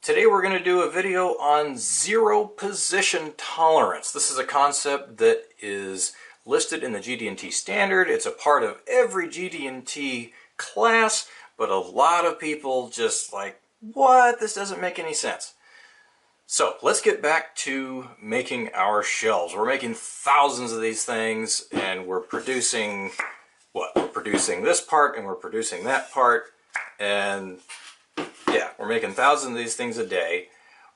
Today we're going to do a video on zero position tolerance. This is a concept that is listed in the GD&T standard. It's a part of every GD&T class, but a lot of people just like, what? This doesn't make any sense. So let's get back to making our shelves. We're making thousands of these things and we're producing what? We're producing this part and we're producing that part, and yeah, we're making thousands of these things a day.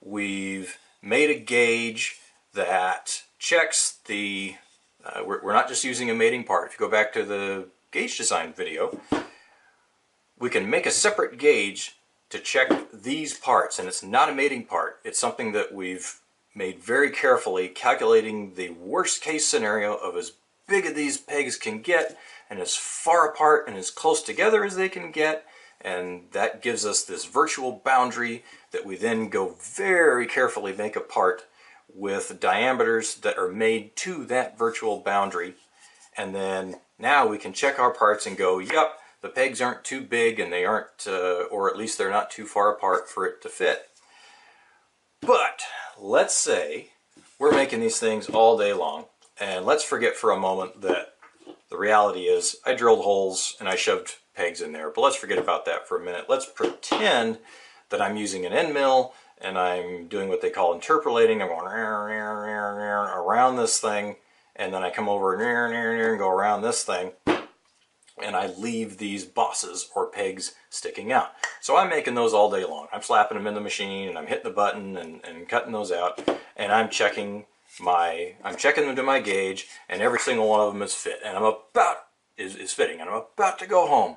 We've made a gauge that checks the, we're not just using a mating part. If you go back to the gauge design video, we can make a separate gauge to check these parts, and it's not a mating part. It's something that we've made very carefully, calculating the worst case scenario of as big as these pegs can get and as far apart and as close together as they can get. And that gives us this virtual boundary that we then go very carefully make apart with diameters that are made to that virtual boundary. And then now we can check our parts and go, yep, the pegs aren't too big and they aren't, or at least they're not too far apart for it to fit. But let's say we're making these things all day long, and let's forget for a moment that the reality is I drilled holes and I shoved pegs in there, but let's forget about that for a minute. Let's pretend that I'm using an end mill and I'm doing what they call interpolating. I'm going around this thing, and then I come over and go around this thing, and I leave these bosses or pegs sticking out. So I'm making those all day long. I'm slapping them in the machine and I'm hitting the button and cutting those out, and I'm checking them to my gauge, and every single one of them is fit, and is fitting, and I'm about to go home.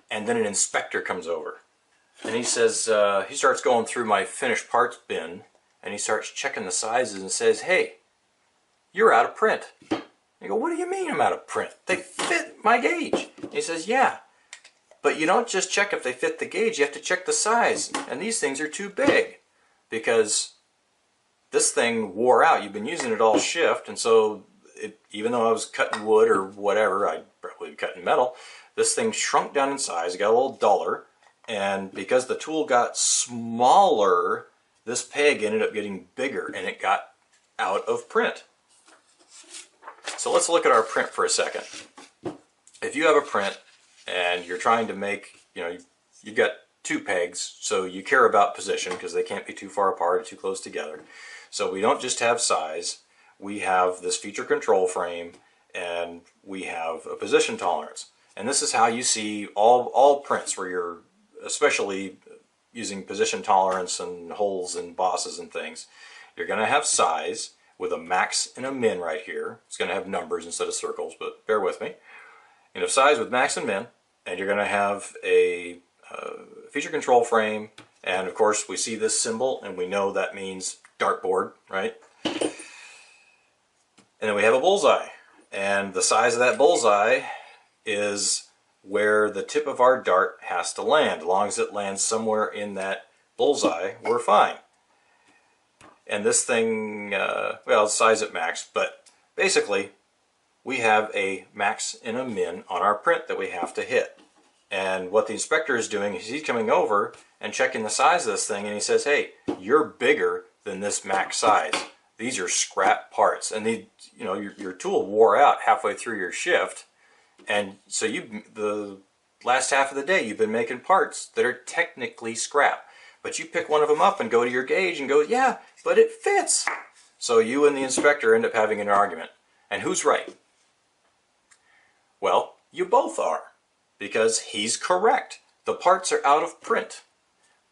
And then an inspector comes over and he says, he starts going through my finished parts bin and he starts checking the sizes and says, hey, you're out of print. I go, what do you mean I'm out of print? They fit my gauge. He says, yeah, but you don't just check if they fit the gauge, you have to check the size. And these things are too big because this thing wore out. You've been using it all shift, and so even though I was cutting wood or whatever, I'd probably be cutting metal, this thing shrunk down in size, it got a little duller, and because the tool got smaller, this peg ended up getting bigger and it got out of print. So let's look at our print for a second. If you have a print and you're trying to make, you've got two pegs, so you care about position because they can't be too far apart or too close together. So we don't just have size, we have this feature control frame, and we have a position tolerance. And this is how you see all prints where you're especially using position tolerance and holes and bosses and things. You're going to have size with a max and a min right here. It's going to have numbers instead of circles, but bear with me. You know, size with max and min, and you're going to have a feature control frame, and of course we see this symbol and we know that means dartboard, right? And then we have a bullseye, and the size of that bullseye is where the tip of our dart has to land. As long as it lands somewhere in that bullseye, we're fine. And this thing, well, size at max, but basically we have a max and a min on our print that we have to hit. And what the inspector is doing is he's coming over and checking the size of this thing, and he says, hey, you're bigger than this max size. These are scrap parts, and your tool wore out halfway through your shift, and so the last half of the day you've been making parts that are technically scrap. But you pick one of them up and go to your gauge and go, yeah, but it fits. So you and the inspector end up having an argument. And who's right? Well, you both are, because he's correct. The parts are out of print.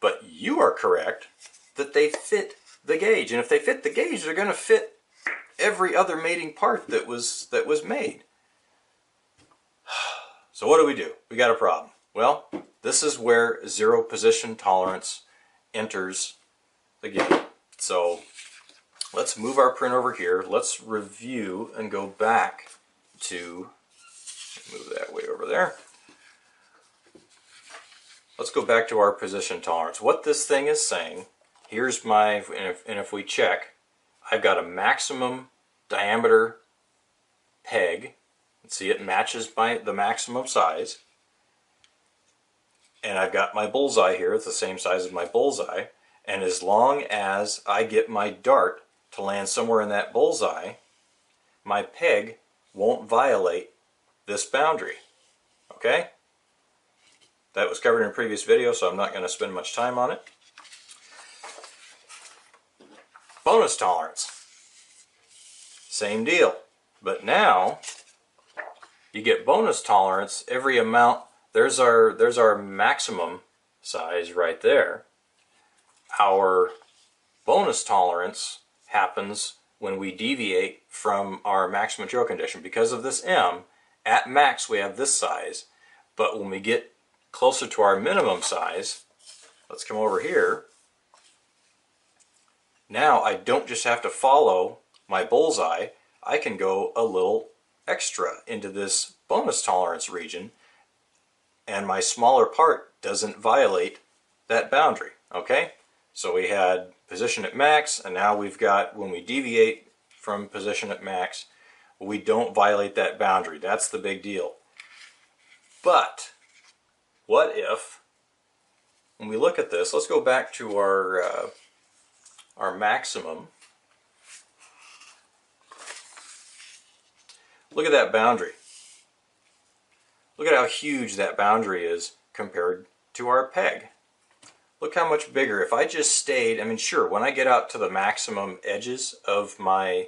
But you are correct that they fit the gauge. And if they fit the gauge, they're going to fit every other mating part that was made. So what do? We got a problem. Well, this is where zero position tolerance enters the game. So let's move our print over here. Let's review and go back to, move that way over there. Let's go back to our position tolerance. What this thing is saying, here's my, and if we check, I've got a maximum diameter peg. See, it matches the maximum size. And I've got my bullseye here, it's the same size as my bullseye. And as long as I get my dart to land somewhere in that bullseye, my peg won't violate this boundary. Okay? That was covered in a previous video, so I'm not going to spend much time on it. Bonus tolerance. Same deal. But now you get bonus tolerance every amount. There's our maximum size right there. Our bonus tolerance happens when we deviate from our maximum material condition. Because of this M, at max we have this size, but when we get closer to our minimum size, let's come over here. Now I don't just have to follow my bullseye, I can go a little extra into this bonus tolerance region, and my smaller part doesn't violate that boundary. Okay? So we had position at max, and now we've got when we deviate from position at max, we don't violate that boundary. That's the big deal. But what if, when we look at this, let's go back to our maximum. Look at that boundary. Look at how huge that boundary is compared to our peg. Look how much bigger. If I just stayed, I mean, sure, when I get out to the maximum edges of my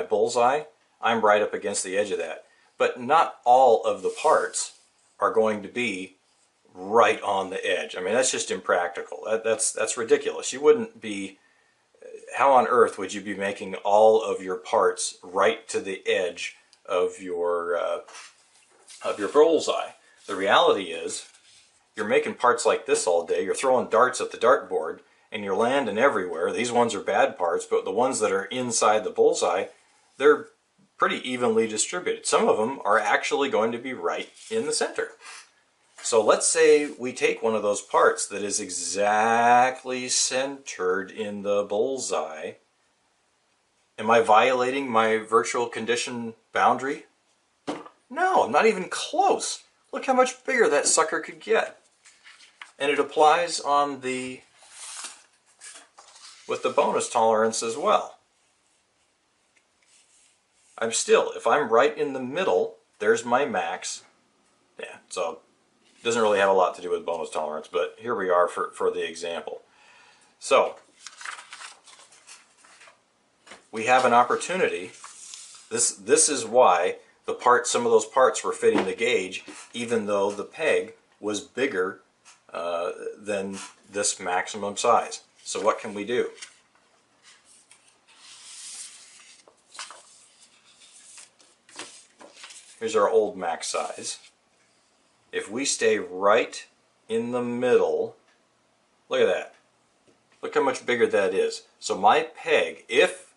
bullseye, I'm right up against the edge of that. But not all of the parts are going to be right on the edge. I mean, that's just impractical. That's ridiculous. You wouldn't be, how on earth would you be making all of your parts right to the edge of your bullseye? The reality is, you're making parts like this all day, you're throwing darts at the dartboard, and you're landing everywhere. These ones are bad parts, but the ones that are inside the bullseye, they're pretty evenly distributed. Some of them are actually going to be right in the center. So let's say we take one of those parts that is exactly centered in the bullseye. Am I violating my virtual condition boundary? No, I'm not even close. Look how much bigger that sucker could get. And it applies on with the bonus tolerance as well. I'm still, if I'm right in the middle, there's my max. Yeah, so it doesn't really have a lot to do with bonus tolerance, but here we are for the example. So we have an opportunity. This is why some of those parts were fitting the gauge, even though the peg was bigger than this maximum size. So what can we do? Here's our old max size. If we stay right in the middle, look at that. Look how much bigger that is. So my peg, if,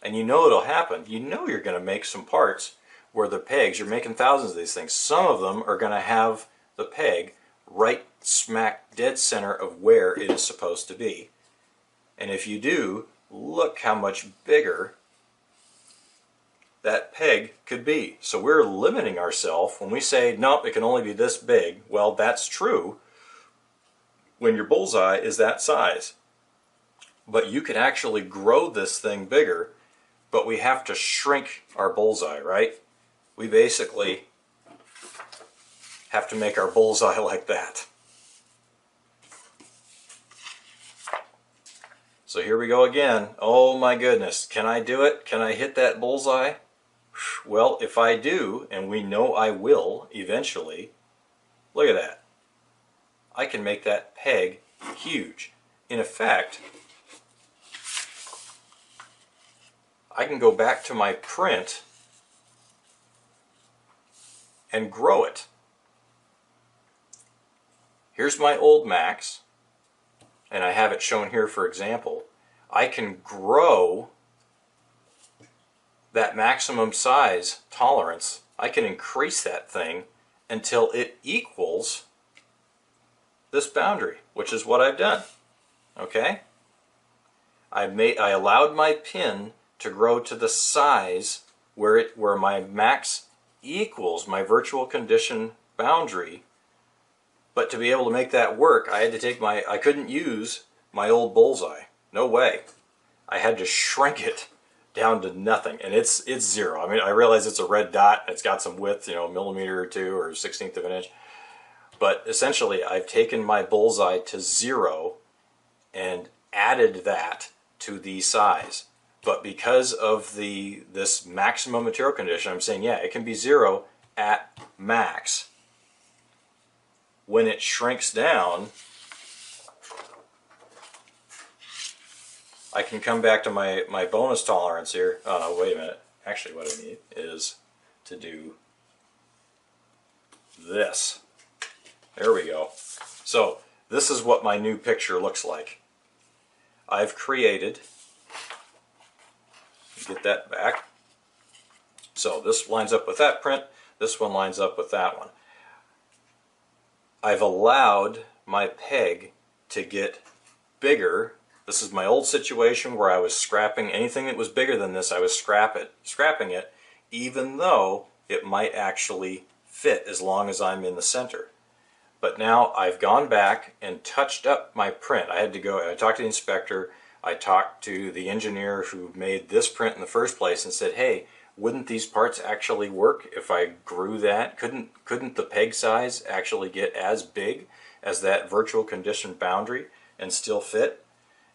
and you know it'll happen, you know you're going to make some parts where the pegs, you're making thousands of these things, some of them are going to have the peg right smack dead center of where it is supposed to be. And if you do, look how much bigger that peg could be. So we're limiting ourselves when we say, nope, it can only be this big. Well, that's true when your bullseye is that size. But you can actually grow this thing bigger, but we have to shrink our bullseye, right? We basically have to make our bullseye like that. So here we go again. Oh my goodness, can I do it? Can I hit that bullseye? Well, if I do, and we know I will eventually, look at that. I can make that peg huge. In effect, I can go back to my print and grow it. Here's my old max, and I have it shown here for example. I can grow that maximum size tolerance. I can increase that thing until it equals this boundary, which is what I've done. Okay? I allowed my pin to grow to the size where my max equals my virtual condition boundary, But to be able to make that work, I had to take I couldn't use my old bullseye. No way. I had to shrink it down to nothing, and it's 0. I mean, I realize it's a red dot. It's got some width, a millimeter or two or 1/16 of an inch. But essentially, I've taken my bullseye to 0 and added that to the size. But because of this maximum material condition, I'm saying, yeah, it can be 0 at max. When it shrinks down, I can come back to my bonus tolerance here. Oh no, wait a minute. Actually what I need is to do this. There we go. So this is what my new picture looks like. I've created, get that back. So this lines up with that print, this one lines up with that one. I've allowed my peg to get bigger. This is my old situation where I was scrapping anything that was bigger than this. I was scrapping it, even though it might actually fit as long as I'm in the center. But now I've gone back and touched up my print. I had to go, I talked to the inspector, I talked to the engineer who made this print in the first place and said, hey, wouldn't these parts actually work if I grew that? Couldn't the peg size actually get as big as that virtual condition boundary and still fit?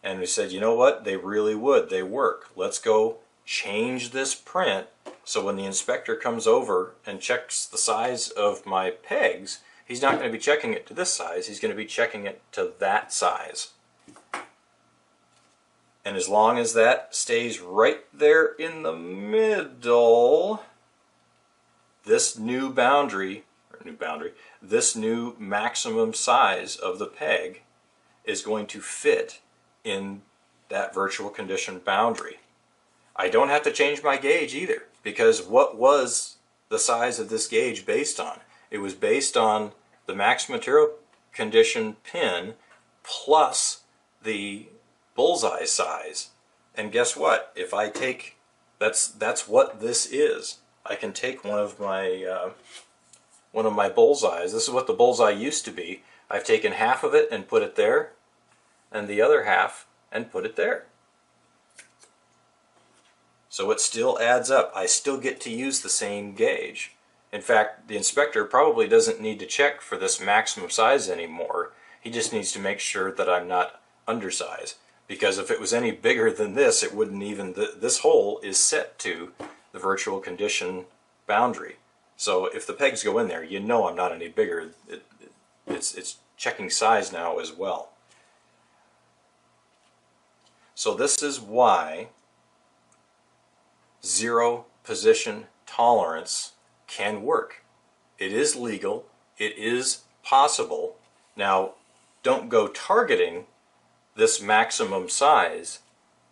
And we said, you know what, they really would, they work. Let's go change this print so when the inspector comes over and checks the size of my pegs, he's not going to be checking it to this size, he's going to be checking it to that size. And as long as that stays right there in the middle, this new boundary, this new maximum size of the peg is going to fit in that virtual condition boundary. I don't have to change my gauge either, because what was the size of this gauge based on? It was based on the max material condition pin plus the bullseye size. And guess what? If I take, that's what this is. I can take one of my bullseyes. This is what the bullseye used to be. I've taken half of it and put it there, and the other half and put it there. So it still adds up. I still get to use the same gauge. In fact, the inspector probably doesn't need to check for this maximum size anymore. He just needs to make sure that I'm not undersized. Because if it was any bigger than this, it wouldn't even, this hole is set to the virtual condition boundary. So if the pegs go in there, you know I'm not any bigger. It's checking size now as well. So this is why 0 position tolerance can work. It is legal, it is possible. Now, don't go targeting this maximum size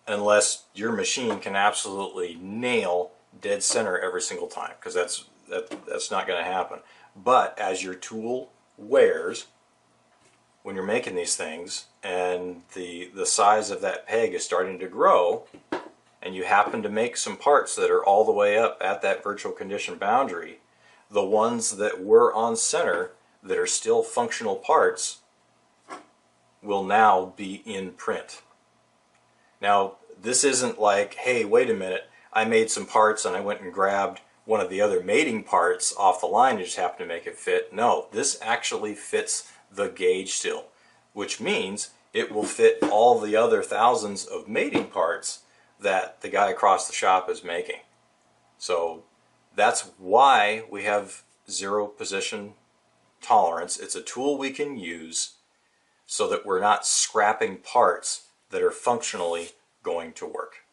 unless your machine can absolutely nail dead center every single time, because that's not going to happen. But as your tool wears, when you're making these things and the size of that peg is starting to grow, and you happen to make some parts that are all the way up at that virtual condition boundary, the ones that were on center that are still functional parts will now be in print. Now, this isn't like, hey, wait a minute, I made some parts and I went and grabbed one of the other mating parts off the line and just happened to make it fit. No, this actually fits the gauge still, which means it will fit all the other thousands of mating parts that the guy across the shop is making. So that's why we have 0 position tolerance. It's a tool we can use so that we're not scrapping parts that are functionally going to work.